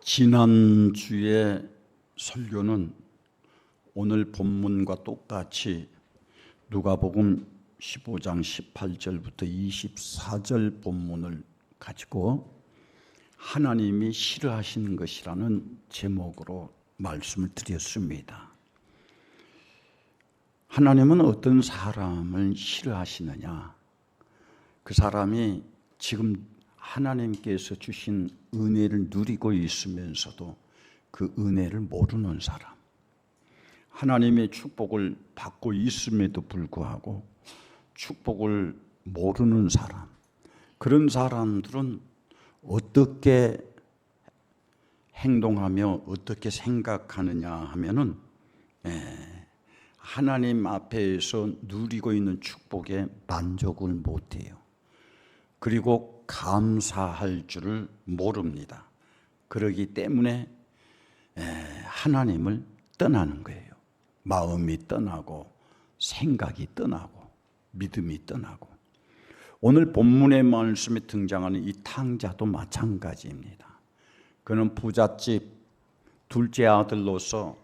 지난주의 설교는 오늘 본문과 똑같이 누가복음 15장 18절부터 24절 본문을 가지고 하나님이 싫어하시는 것이라는 제목으로 말씀을 드렸습니다. 하나님은 어떤 사람을 싫어하시느냐? 그 사람이 지금 하나님께서 주신 은혜를 누리고 있으면서도 그 은혜를 모르는 사람, 하나님의 축복을 받고 있음에도 불구하고 축복을 모르는 사람, 그런 사람들은 어떻게 행동하며 어떻게 생각하느냐 하면은 하나님 앞에서 누리고 있는 축복에 만족을 못해요. 그리고 감사할 줄을 모릅니다. 그러기 때문에 하나님을 떠나는 거예요. 마음이 떠나고 생각이 떠나고 믿음이 떠나고, 오늘 본문의 말씀에 등장하는 이 탕자도 마찬가지입니다. 그는 부잣집 둘째 아들로서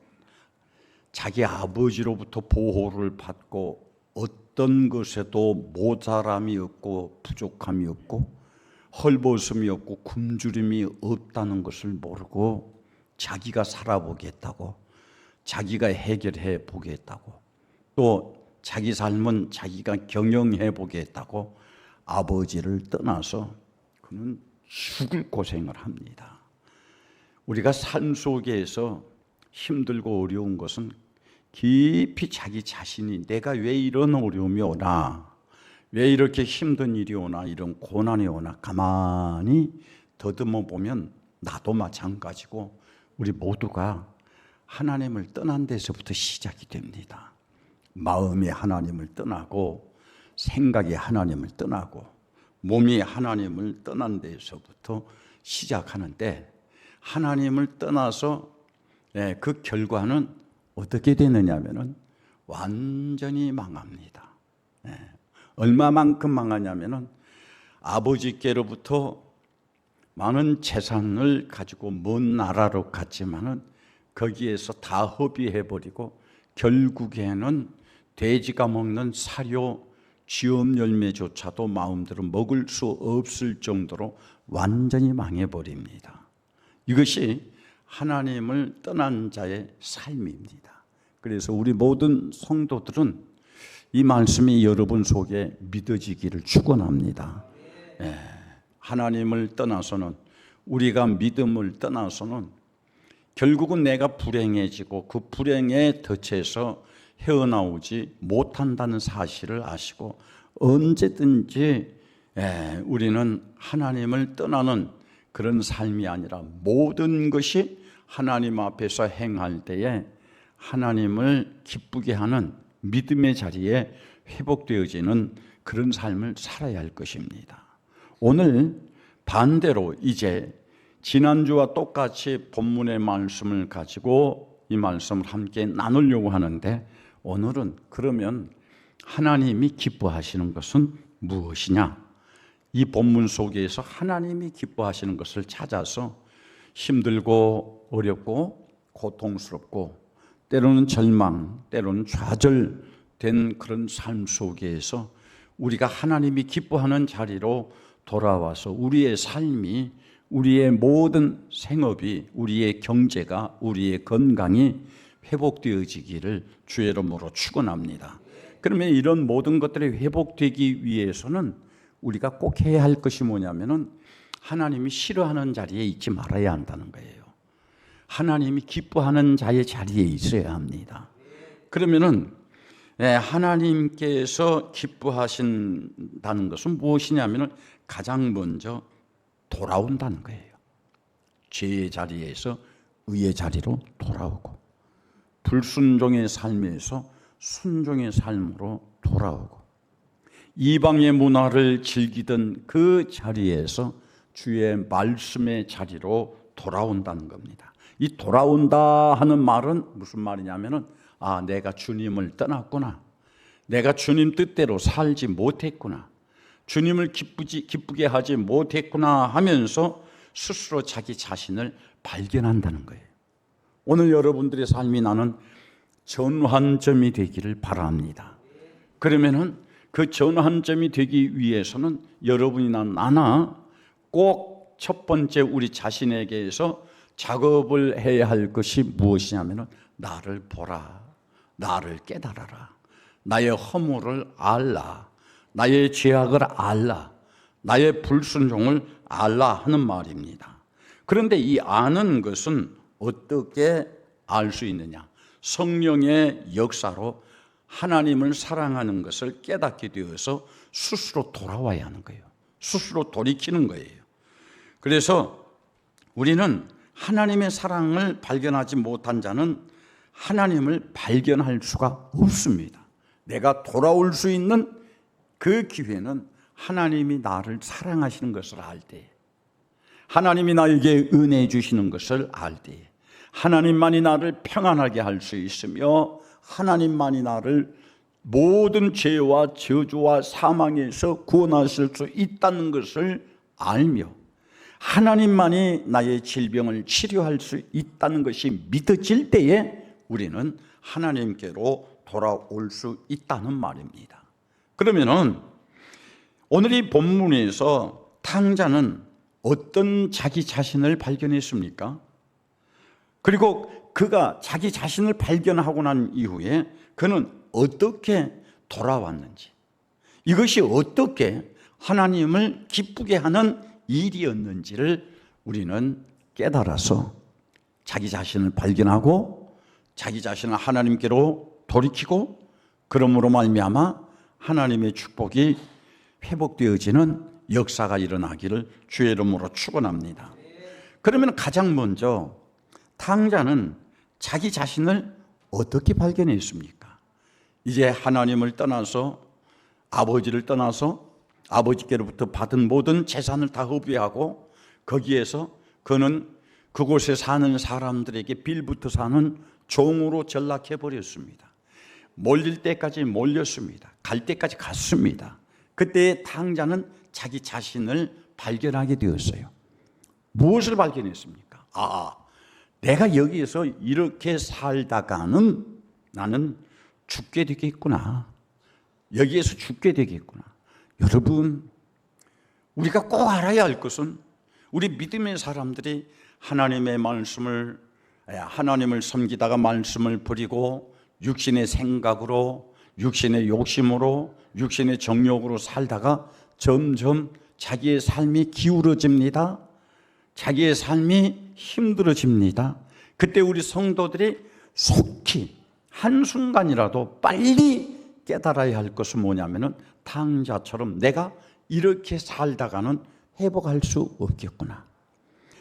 자기 아버지로부터 보호를 받고 어떤 것에도 모자람이 없고 부족함이 없고 헐벗음이 없고 굶주림이 없다는 것을 모르고 자기가 살아보겠다고, 자기가 해결해 보겠다고, 또 자기 삶은 자기가 경영해 보겠다고 아버지를 떠나서 그는 죽을 고생을 합니다. 우리가 삶 속에서 힘들고 어려운 것은 깊이 자기 자신이 내가 왜 이런 어려움이 오나, 왜 이렇게 힘든 일이 오나, 이런 고난이 오나 가만히 더듬어 보면 나도 마찬가지고 우리 모두가 하나님을 떠난 데서부터 시작이 됩니다. 마음이 하나님을 떠나고 생각이 하나님을 떠나고 몸이 하나님을 떠난 데서부터 시작하는데, 하나님을 떠나서 그 결과는 어떻게 되느냐 하면은 완전히 망합니다. 얼마만큼 망하냐면은 아버지께로부터 많은 재산을 가지고 먼 나라로 갔지만은 거기에서 다 허비해버리고 결국에는 돼지가 먹는 사료 쥐엄 열매조차도 마음대로 먹을 수 없을 정도로 완전히 망해버립니다. 이것이 하나님을 떠난 자의 삶입니다. 그래서 우리 모든 성도들은 이 말씀이 여러분 속에 믿어지기를 축원합니다. 하나님을 떠나서는, 우리가 믿음을 떠나서는 결국은 내가 불행해지고 그 불행에 덫에서 헤어나오지 못한다는 사실을 아시고 언제든지 우리는 하나님을 떠나는 그런 삶이 아니라 모든 것이 하나님 앞에서 행할 때에 하나님을 기쁘게 하는 믿음의 자리에 회복되어지는 그런 삶을 살아야 할 것입니다. 오늘 반대로 이제 지난주와 똑같이 본문의 말씀을 가지고 이 말씀을 함께 나누려고 하는데, 오늘은 그러면 하나님이 기뻐하시는 것은 무엇이냐? 이 본문 속에서 하나님이 기뻐하시는 것을 찾아서 힘들고 어렵고 고통스럽고 때로는 절망, 때로는 좌절된 그런 삶 속에서 우리가 하나님이 기뻐하는 자리로 돌아와서 우리의 삶이, 우리의 모든 생업이, 우리의 경제가, 우리의 건강이 회복되어지기를 주의 이름으로 축원합니다. 그러면 이런 모든 것들이 회복되기 위해서는 우리가 꼭 해야 할 것이 뭐냐면은 하나님이 싫어하는 자리에 있지 말아야 한다는 거예요. 하나님이 기뻐하는 자의 자리에 있어야 합니다. 그러면은 하나님께서 기뻐하신다는 것은 무엇이냐면은 가장 먼저 돌아온다는 거예요. 죄의 자리에서 의의 자리로 돌아오고, 불순종의 삶에서 순종의 삶으로 돌아오고, 이방의 문화를 즐기던 그 자리에서 주의 말씀의 자리로 돌아온다는 겁니다. 이 돌아온다 하는 말은 무슨 말이냐면은, 내가 주님을 떠났구나, 내가 주님 뜻대로 살지 못했구나, 주님을 기쁘게 하지 못했구나 하면서 스스로 자기 자신을 발견한다는 거예요. 오늘 여러분들의 삶이 나는 전환점이 되기를 바랍니다. 그러면은 그 전환점이 되기 위해서는 여러분이나 나나 꼭 첫 번째 우리 자신에게서 작업을 해야 할 것이 무엇이냐면은 나를 보라, 나를 깨달아라, 나의 허물을 알라, 나의 죄악을 알라, 나의 불순종을 알라 하는 말입니다. 그런데 이 아는 것은 어떻게 알 수 있느냐? 성령의 역사로 하나님을 사랑하는 것을 깨닫게 되어서 스스로 돌아와야 하는 거예요. 스스로 돌이키는 거예요. 그래서 우리는 하나님의 사랑을 발견하지 못한 자는 하나님을 발견할 수가 없습니다. 내가 돌아올 수 있는 그 기회는 하나님이 나를 사랑하시는 것을 알 때, 하나님이 나에게 은혜 주시는 것을 알 때, 하나님만이 나를 평안하게 할 수 있으며 하나님만이 나를 모든 죄와 저주와 사망에서 구원하실 수 있다는 것을 알며 하나님만이 나의 질병을 치료할 수 있다는 것이 믿어질 때에 우리는 하나님께로 돌아올 수 있다는 말입니다. 그러면은 오늘 이 본문에서 탕자는 어떤 자기 자신을 발견했습니까? 그리고 그가 자기 자신을 발견하고 난 이후에 그는 어떻게 돌아왔는지, 이것이 어떻게 하나님을 기쁘게 하는 일이었는지를 우리는 깨달아서 자기 자신을 발견하고 자기 자신을 하나님께로 돌이키고 그러므로 말미암아 하나님의 축복이 회복되어지는 역사가 일어나기를 주의 이름으로 축원합니다. 그러면 가장 먼저 탕자는 자기 자신을 어떻게 발견했습니까? 이제 하나님을 떠나서 아버지를 떠나서 아버지께로부터 받은 모든 재산을 다 허비하고 거기에서 그는 그곳에 사는 사람들에게 빌부터 사는 종으로 전락해 버렸습니다. 몰릴 때까지 몰렸습니다. 갈 때까지 갔습니다. 그때 탕자는 자기 자신을 발견하게 되었어요. 무엇을 발견했습니까? 내가 여기에서 이렇게 살다가는 나는 죽게 되겠구나. 여기에서 죽게 되겠구나. 여러분, 우리가 꼭 알아야 할 것은 우리 믿음의 사람들이 하나님의 말씀을, 하나님을 섬기다가 말씀을 버리고 육신의 생각으로, 육신의 욕심으로, 육신의 정욕으로 살다가 점점 자기의 삶이 기울어집니다. 자기의 삶이 힘들어집니다. 그때 우리 성도들이 속히 한순간이라도 빨리 깨달아야 할 것은 뭐냐면은 탕자처럼 내가 이렇게 살다가는 회복할 수 없겠구나.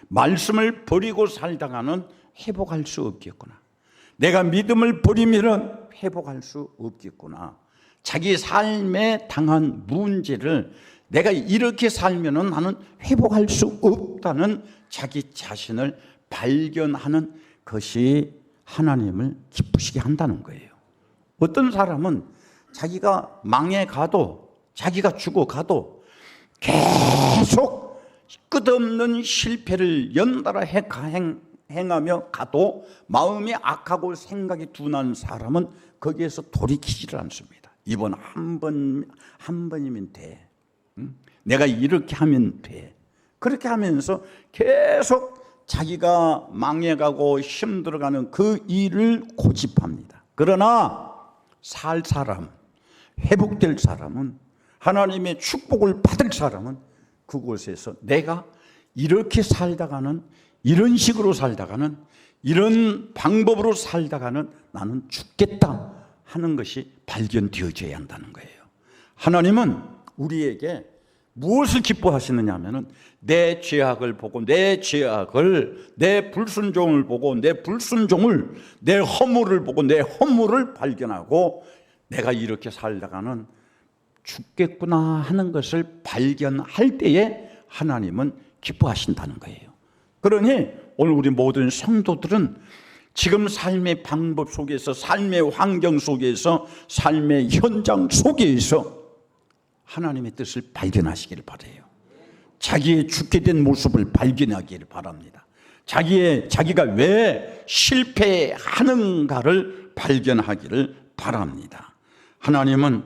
말씀을 버리고 살다가는 회복할 수 없겠구나. 내가 믿음을 버리면 회복할 수 없겠구나. 자기 삶에 당한 문제를 내가 이렇게 살면은 나는 회복할 수 없다는 자기 자신을 발견하는 것이 하나님을 기쁘시게 한다는 거예요. 어떤 사람은 자기가 망해가도, 자기가 죽어가도 계속 끝없는 실패를 연달아 행하며 가도 마음이 악하고 생각이 둔한 사람은 거기에서 돌이키지를 않습니다. 이번 한 번이면 돼. 내가 이렇게 하면 돼. 그렇게 하면서 계속 자기가 망해가고 힘들어가는 그 일을 고집합니다. 그러나 살 사람, 회복될 사람은, 하나님의 축복을 받을 사람은 그곳에서 내가 이렇게 살다가는, 이런 식으로 살다가는, 이런 방법으로 살다가는 나는 죽겠다 하는 것이 발견되어져야 한다는 거예요. 하나님은 우리에게 무엇을 기뻐하시느냐 하면은 내 죄악을 보고, 내 죄악을, 내 불순종을 보고, 내 불순종을, 내 허물을 보고 내 허물을 발견하고 내가 이렇게 살다가는 죽겠구나 하는 것을 발견할 때에 하나님은 기뻐하신다는 거예요. 그러니 오늘 우리 모든 성도들은 지금 삶의 방법 속에서, 삶의 환경 속에서, 삶의 현장 속에서 하나님의 뜻을 발견하시기를 바라요. 자기의 죽게 된 모습을 발견하기를 바랍니다. 자기가 왜 실패하는가를 발견하기를 바랍니다. 하나님은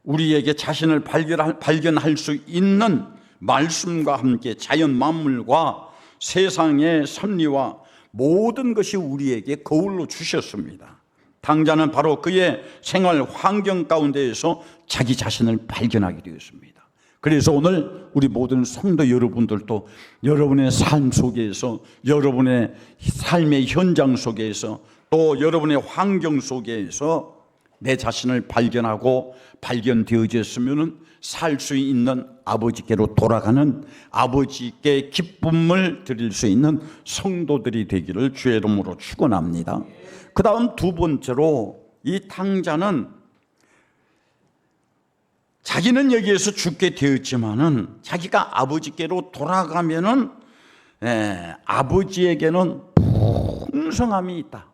우리에게 자신을 발견할 수 있는 말씀과 함께 자연 만물과 세상의 섭리와 모든 것이 우리에게 거울로 주셨습니다. 탕자는 바로 그의 생활 환경 가운데에서 자기 자신을 발견하게 되었습니다. 그래서 오늘 우리 모든 성도 여러분들도 여러분의 삶 속에서, 여러분의 삶의 현장 속에서, 또 여러분의 환경 속에서 내 자신을 발견하고 발견되어졌으면 살 수 있는 아버지께로 돌아가는, 아버지께 기쁨을 드릴 수 있는 성도들이 되기를 주의 이름으로 축원합니다. 그 다음 두 번째로, 이 탕자는 자기는 여기에서 죽게 되었지만은 자기가 아버지께로 돌아가면은 아버지에게는 풍성함이 있다.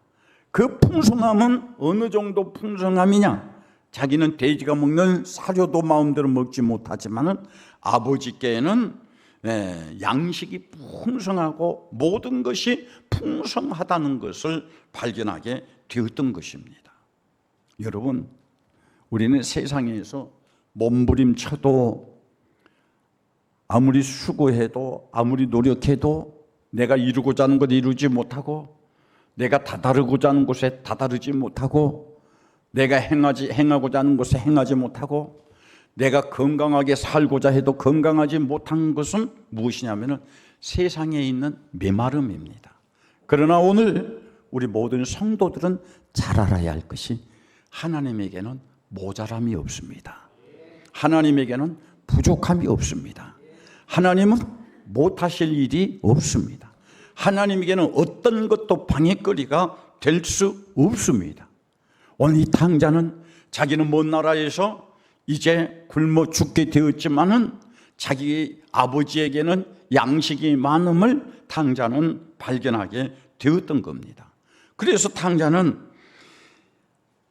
그 풍성함은 어느 정도 풍성함이냐? 자기는 돼지가 먹는 사료도 마음대로 먹지 못하지만은 아버지께는 양식이 풍성하고 모든 것이 풍성하다는 것을 발견하게 되었던 것입니다. 여러분, 우리는 세상에서 몸부림쳐도, 아무리 수고해도, 아무리 노력해도 내가 이루고자 하는 것 이루지 못하고, 내가 다다르고자 하는 곳에 다다르지 못하고, 내가 행하고자 하는 곳에 행하지 못하고, 내가 건강하게 살고자 해도 건강하지 못한 것은 무엇이냐면 세상에 있는 메마름입니다. 그러나 오늘 우리 모든 성도들은 잘 알아야 할 것이, 하나님에게는 모자람이 없습니다. 하나님에게는 부족함이 없습니다. 하나님은 못하실 일이 없습니다. 하나님에게는 어떤 것도 방해거리가 될 수 없습니다. 오늘 이 탕자는 자기는 먼 나라에서 이제 굶어 죽게 되었지만은 자기 아버지에게는 양식이 많음을 탕자는 발견하게 되었던 겁니다. 그래서 탕자는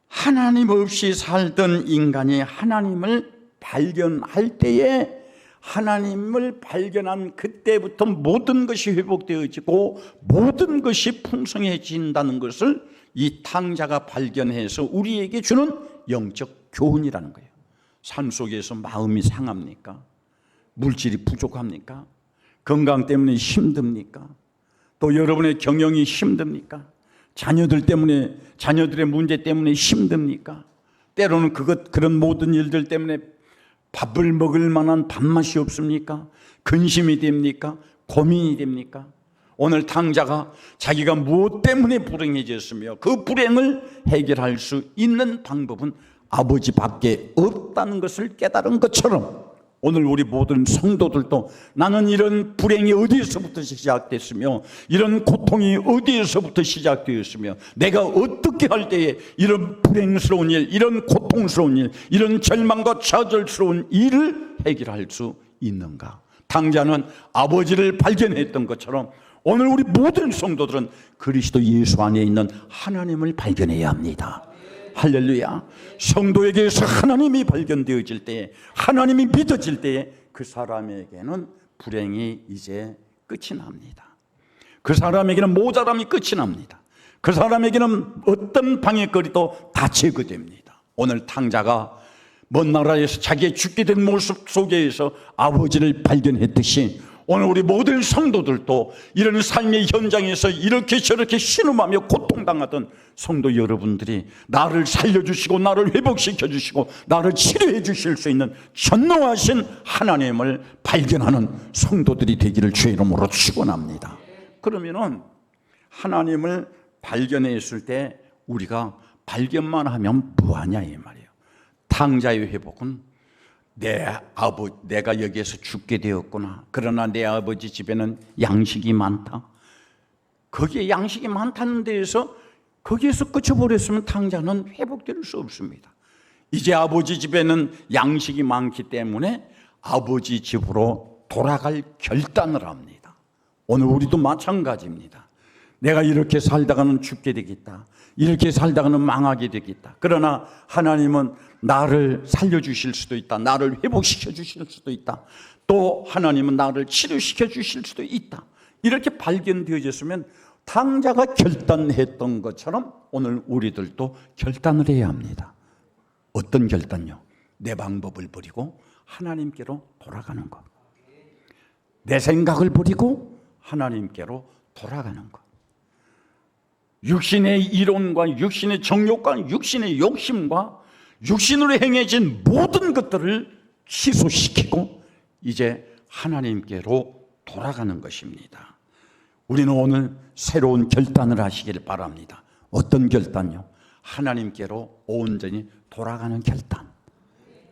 하나님 없이 살던 인간이 하나님을 발견할 때에, 하나님을 발견한 그때부터 모든 것이 회복되어지고 모든 것이 풍성해진다는 것을 이 탕자가 발견해서 우리에게 주는 영적 교훈이라는 거예요. 산속에서 마음이 상합니까? 물질이 부족합니까? 건강 때문에 힘듭니까? 또 여러분의 경영이 힘듭니까? 자녀들의 문제 때문에 힘듭니까? 때로는 그런 모든 일들 때문에 밥을 먹을 만한 밥맛이 없습니까? 근심이 됩니까? 고민이 됩니까? 오늘 탕자가 자기가 무엇 때문에 불행해졌으며 그 불행을 해결할 수 있는 방법은 아버지밖에 없다는 것을 깨달은 것처럼, 오늘 우리 모든 성도들도 나는 이런 불행이 어디에서부터 시작됐으며 이런 고통이 어디에서부터 시작되었으며 내가 어떻게 할 때에 이런 불행스러운 일, 이런 고통스러운 일, 이런 절망과 좌절스러운 일을 해결할 수 있는가? 탕자는 아버지를 발견했던 것처럼 오늘 우리 모든 성도들은 그리스도 예수 안에 있는 하나님을 발견해야 합니다. 할렐루야. 성도에게서 하나님이 발견되어질 때에, 하나님이 믿어질 때에 그 사람에게는 불행이 이제 끝이 납니다. 그 사람에게는 모자람이 끝이 납니다. 그 사람에게는 어떤 방해거리도 다 제거됩니다. 오늘 탕자가 먼 나라에서 자기의 죽게 된 모습 속에서 아버지를 발견했듯이 오늘 우리 모든 성도들도 이런 삶의 현장에서 이렇게 저렇게 신음하며 고통당하던 성도 여러분들이 나를 살려주시고 나를 회복시켜 주시고 나를 치료해 주실 수 있는 전능하신 하나님을 발견하는 성도들이 되기를 주의 이름으로 축원합니다. 그러면은 하나님을 발견했을 때 우리가 발견만 하면 뭐하냐 이 말이에요. 탕자의 회복은 내가 여기에서 죽게 되었구나. 그러나 내 아버지 집에는 양식이 많다. 거기에 양식이 많다는 데에서 거기에서 끝쳐버렸으면 탕자는 회복될 수 없습니다. 이제 아버지 집에는 양식이 많기 때문에 아버지 집으로 돌아갈 결단을 합니다. 오늘 우리도 마찬가지입니다. 내가 이렇게 살다가는 죽게 되겠다. 이렇게 살다가는 망하게 되겠다. 그러나 하나님은 나를 살려주실 수도 있다. 나를 회복시켜 주실 수도 있다. 또 하나님은 나를 치료시켜 주실 수도 있다. 이렇게 발견되어졌으면 탕자가 결단했던 것처럼 오늘 우리들도 결단을 해야 합니다. 어떤 결단요? 내 방법을 버리고 하나님께로 돌아가는 것. 내 생각을 버리고 하나님께로 돌아가는 것. 육신의 이론과 육신의 정욕과 육신의 욕심과 육신으로 행해진 모든 것들을 취소시키고 이제 하나님께로 돌아가는 것입니다. 우리는 오늘 새로운 결단을 하시길 바랍니다. 어떤 결단요? 하나님께로 온전히 돌아가는 결단.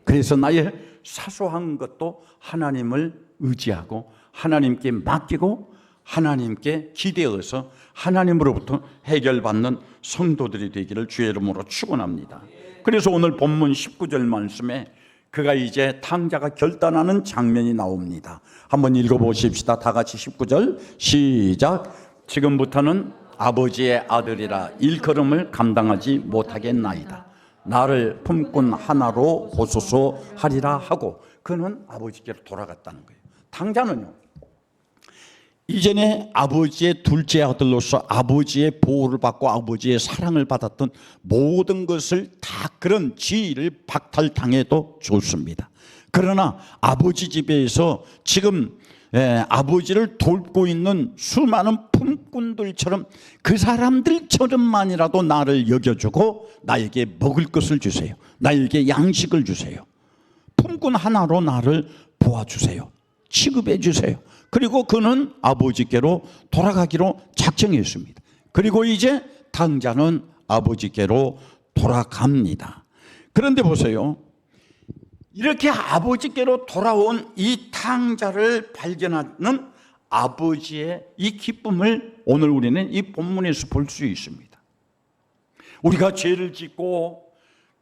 그래서 나의 사소한 것도 하나님을 의지하고 하나님께 맡기고 하나님께 기대어서 하나님으로부터 해결받는 성도들이 되기를 주의 이름으로 축원합니다. 그래서 오늘 본문 19절 말씀에 그가 이제 탕자가 결단하는 장면이 나옵니다. 한번 읽어보십시다. 다 같이 19절 시작. 지금부터는 아버지의 아들이라 일컬음을 감당하지 못하겠나이다. 나를 품꾼 하나로 보소서 하리라 하고 그는 아버지께로 돌아갔다는 거예요. 탕자는요, 이전에 아버지의 둘째 아들로서 아버지의 보호를 받고 아버지의 사랑을 받았던 모든 것을 다 그런 지위를 박탈당해도 좋습니다. 그러나 아버지 집에서 지금 아버지를 돕고 있는 수많은 품꾼들처럼 그 사람들처럼만이라도 나를 여겨주고 나에게 먹을 것을 주세요. 나에게 양식을 주세요. 품꾼 하나로 나를 보아주세요. 취급해 주세요. 그리고 그는 아버지께로 돌아가기로 작정했습니다. 그리고 이제 탕자는 아버지께로 돌아갑니다. 그런데 보세요. 이렇게 아버지께로 돌아온 이 탕자를 발견하는 아버지의 이 기쁨을 오늘 우리는 이 본문에서 볼 수 있습니다. 우리가 죄를 짓고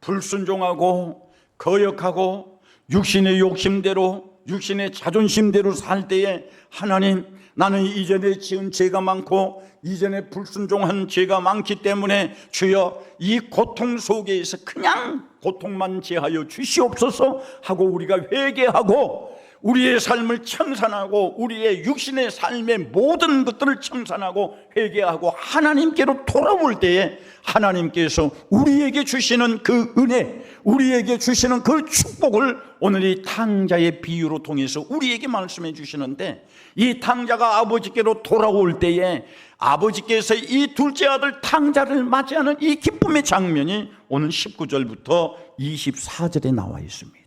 불순종하고 거역하고 육신의 욕심대로 육신의 자존심대로 살 때에 하나님, 나는 이전에 지은 죄가 많고 이전에 불순종한 죄가 많기 때문에 주여 이 고통 속에서 그냥 고통만 제하여 주시옵소서 하고 우리가 회개하고 우리의 삶을 청산하고 우리의 육신의 삶의 모든 것들을 청산하고 회개하고 하나님께로 돌아올 때에 하나님께서 우리에게 주시는 그 은혜, 우리에게 주시는 그 축복을 오늘 이 탕자의 비유로 통해서 우리에게 말씀해 주시는데, 이 탕자가 아버지께로 돌아올 때에 아버지께서 이 둘째 아들 탕자를 맞이하는 이 기쁨의 장면이 오늘 19절부터 24절에 나와 있습니다.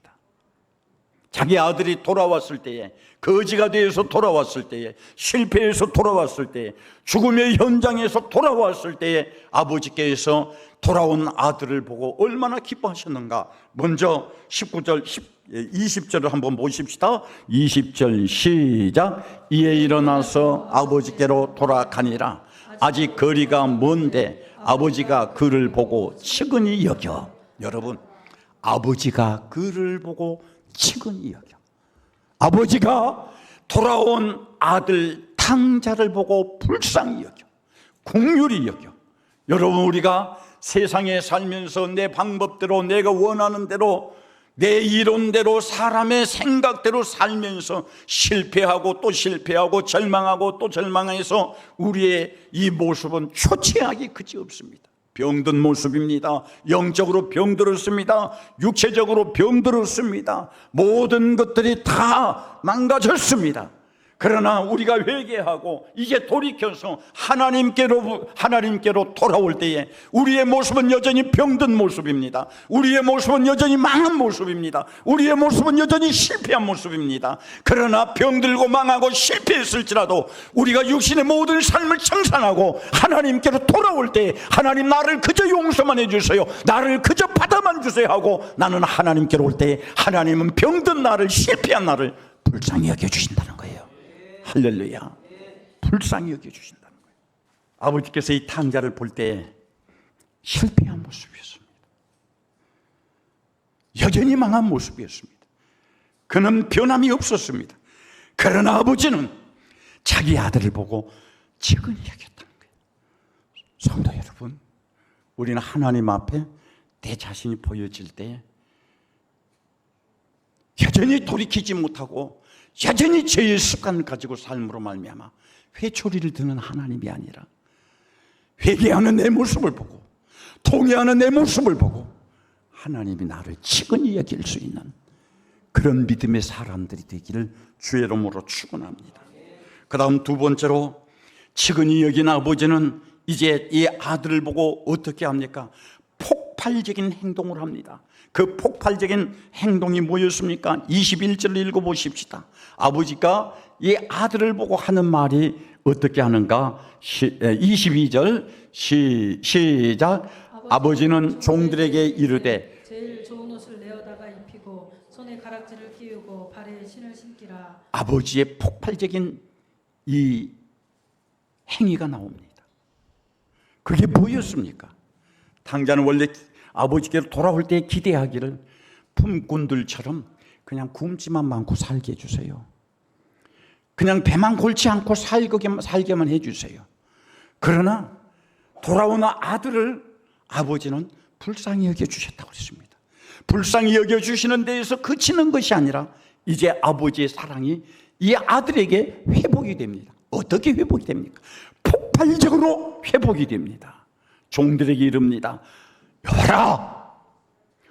자기 아들이 돌아왔을 때에, 거지가 되어서 돌아왔을 때에, 실패해서 돌아왔을 때에, 죽음의 현장에서 돌아왔을 때에 아버지께서 돌아온 아들을 보고 얼마나 기뻐하셨는가. 먼저 19절 20절을 한번 보십시다. 20절 시작. 이에 일어나서 아버지께로 돌아가니라. 아직 거리가 먼데 아버지가 그를 보고 측은히 여겨. 여러분, 아버지가 그를 보고 측은히 여겨. 아버지가 돌아온 아들 탕자를 보고 불쌍히 여겨, 긍휼히 여겨. 여러분, 우리가 세상에 살면서 내 방법대로 내가 원하는 대로 내 이론대로 사람의 생각대로 살면서 실패하고 또 실패하고 절망하고 또 절망해서 우리의 이 모습은 초췌하기 그지없습니다. 병든 모습입니다. 영적으로 병들었습니다. 육체적으로 병들었습니다. 모든 것들이 다 망가졌습니다. 그러나 우리가 회개하고 이제 돌이켜서 하나님께로 돌아올 때에 우리의 모습은 여전히 병든 모습입니다. 우리의 모습은 여전히 망한 모습입니다. 우리의 모습은 여전히 실패한 모습입니다. 그러나 병들고 망하고 실패했을지라도 우리가 육신의 모든 삶을 청산하고 하나님께로 돌아올 때에 하나님, 나를 그저 용서만 해주세요, 나를 그저 받아만 주세요 하고 나는 하나님께로 올 때에 하나님은 병든 나를, 실패한 나를 불쌍히 여겨주신다는 거예요. 할렐루야. 불쌍히 여겨주신다는 거예요. 아버지께서 이 탕자를 볼 때 실패한 모습이었습니다. 여전히 망한 모습이었습니다. 그는 변함이 없었습니다. 그러나 아버지는 자기 아들을 보고 측은히 여겼다는 거예요. 성도 여러분, 우리는 하나님 앞에 내 자신이 보여질 때 여전히 여전히 돌이키지 못하고 여전히 죄의 습관을 가지고 삶으로 말미암아 회초리를 드는 하나님이 아니라 회개하는 내 모습을 보고 통회하는 내 모습을 보고 하나님이 나를 치근히 여길 수 있는 그런 믿음의 사람들이 되기를 주의 이름으로 축원합니다. 그 다음 두 번째로 치근히 여긴 아버지는 이제 이 아들을 보고 어떻게 합니까? 폭발적인 행동을 합니다. 그 폭발적인 행동이 뭐였습니까? 21절을 읽어보십시다. 아버지가 이 아들을 보고 하는 말이 어떻게 하는가? 22절 시작. 아버지는 종들에게 이르되 제일 좋은 옷을 내어다가 입히고 손에 가락지를 끼우고 발에 신을 신기라. 아버지의 폭발적인 이 행위가 나옵니다. 그게 뭐였습니까? 당자는 원래 아버지께로 돌아올 때 기대하기를 품꾼들처럼 그냥 굶지만 많고 살게 해주세요. 그냥 배만 골치 않고 살게만 해주세요. 그러나 돌아온 아들을 아버지는 불쌍히 여겨주셨다고 했습니다. 불쌍히 여겨주시는 데에서 그치는 것이 아니라 이제 아버지의 사랑이 이 아들에게 회복이 됩니다. 어떻게 회복이 됩니까? 폭발적으로 회복이 됩니다. 종들에게 이릅니다. 여봐라,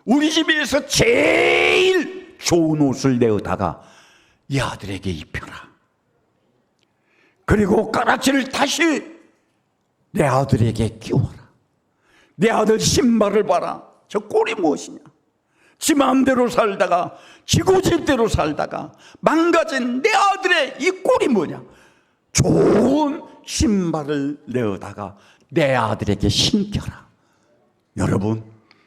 우리 집에서 제일 좋은 옷을 내어다가 이 아들에게 입혀라. 그리고 가락지를 다시 내 아들에게 끼워라. 내 아들 신발을 봐라. 저 꼴이 무엇이냐? 지 마음대로 살다가 지고질대로 살다가 망가진 내 아들의 이 꼴이 뭐냐? 좋은 신발을 내어다가 내 아들에게 신겨라. 여러분,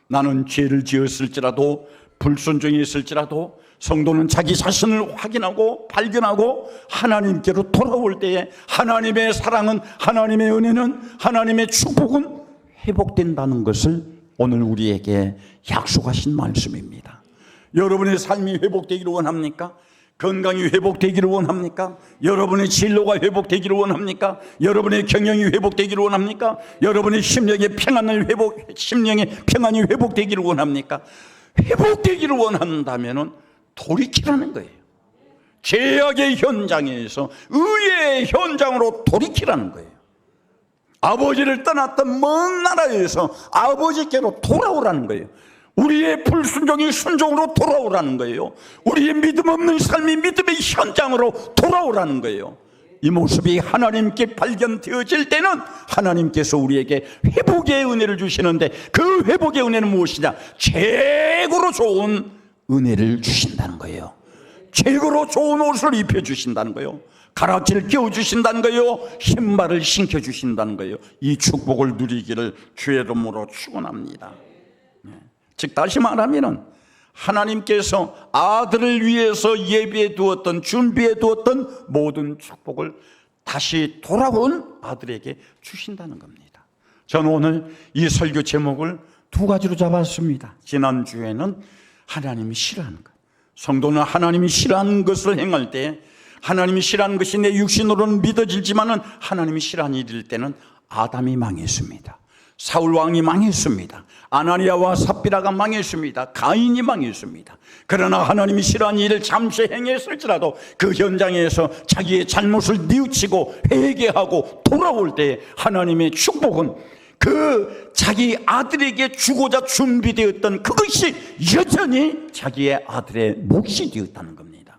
나는 죄를 지었을지라도 불순종했을지라도 성도는 자기 자신을 확인하고 발견하고 하나님께로 돌아올 때에 하나님의 사랑은, 하나님의 은혜는, 하나님의 축복은 회복된다는 것을 오늘 우리에게 약속하신 말씀입니다. 여러분의 삶이 회복되기를 원합니까? 건강이 회복되기를 원합니까? 여러분의 진로가 회복되기를 원합니까? 여러분의 경영이 회복되기를 원합니까? 여러분의 심령의 평안이 회복되기를 원합니까? 회복되기를 원한다면은 돌이키라는 거예요. 죄악의 현장에서 의의 현장으로 돌이키라는 거예요. 아버지를 떠났던 먼 나라에서 아버지께로 돌아오라는 거예요. 우리의 불순종이 순종으로 돌아오라는 거예요. 우리의 믿음 없는 삶이 믿음의 현장으로 돌아오라는 거예요. 이 모습이 하나님께 발견되어질 때는 하나님께서 우리에게 회복의 은혜를 주시는데, 그 회복의 은혜는 무엇이냐? 최고로 좋은 은혜를 주신다는 거예요. 최고로 좋은 옷을 입혀주신다는 거예요. 가락지를 끼워주신다는 거예요. 신발을 신겨주신다는 거예요. 이 축복을 누리기를 주의 이름으로 축원합니다. 즉 다시 말하면 하나님께서 아들을 위해서 예비해 두었던, 준비해 두었던 모든 축복을 다시 돌아온 아들에게 주신다는 겁니다. 저는 오늘 이 설교 제목을 두 가지로 잡았습니다. 지난주에는 하나님이 싫어하는 것, 성도는 하나님이 싫어하는 것을 행할 때, 하나님이 싫어하는 것이 내 육신으로는 믿어지지만은 하나님이 싫어하는 일일 때는 아담이 망했습니다. 사울 왕이 망했습니다. 아나니아와 삽비라가 망했습니다. 가인이 망했습니다. 그러나 하나님이 싫어하는 일을 잠시 행했을지라도 그 현장에서 자기의 잘못을 뉘우치고 회개하고 돌아올 때 하나님의 축복은 그 자기 아들에게 주고자 준비되었던 그것이 여전히 자기의 아들의 몫이 되었다는 겁니다.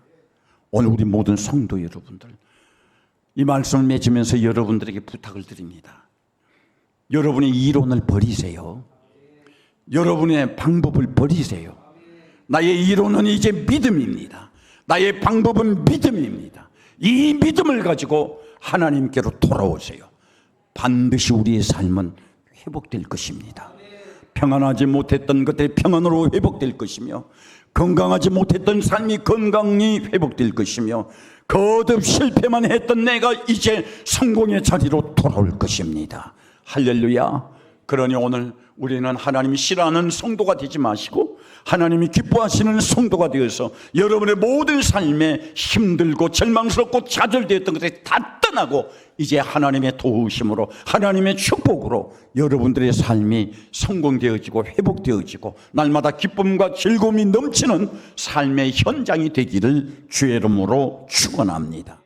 오늘 우리 모든 성도 여러분들, 이 말씀을 맺으면서 여러분들에게 부탁을 드립니다. 여러분의 이론을 버리세요. 여러분의 방법을 버리세요. 나의 이론은 이제 믿음입니다. 나의 방법은 믿음입니다. 이 믿음을 가지고 하나님께로 돌아오세요. 반드시 우리의 삶은 회복될 것입니다. 평안하지 못했던 것들이 평안으로 회복될 것이며, 건강하지 못했던 삶이 건강이 회복될 것이며, 거듭 실패만 했던 내가 이제 성공의 자리로 돌아올 것입니다. 할렐루야. 그러니 오늘 우리는 하나님이 싫어하는 성도가 되지 마시고 하나님이 기뻐하시는 성도가 되어서 여러분의 모든 삶에 힘들고 절망스럽고 좌절되었던 것들이 다 떠나고 이제 하나님의 도우심으로 하나님의 축복으로 여러분들의 삶이 성공되어지고 회복되어지고 날마다 기쁨과 즐거움이 넘치는 삶의 현장이 되기를 주의 이름으로 축원합니다.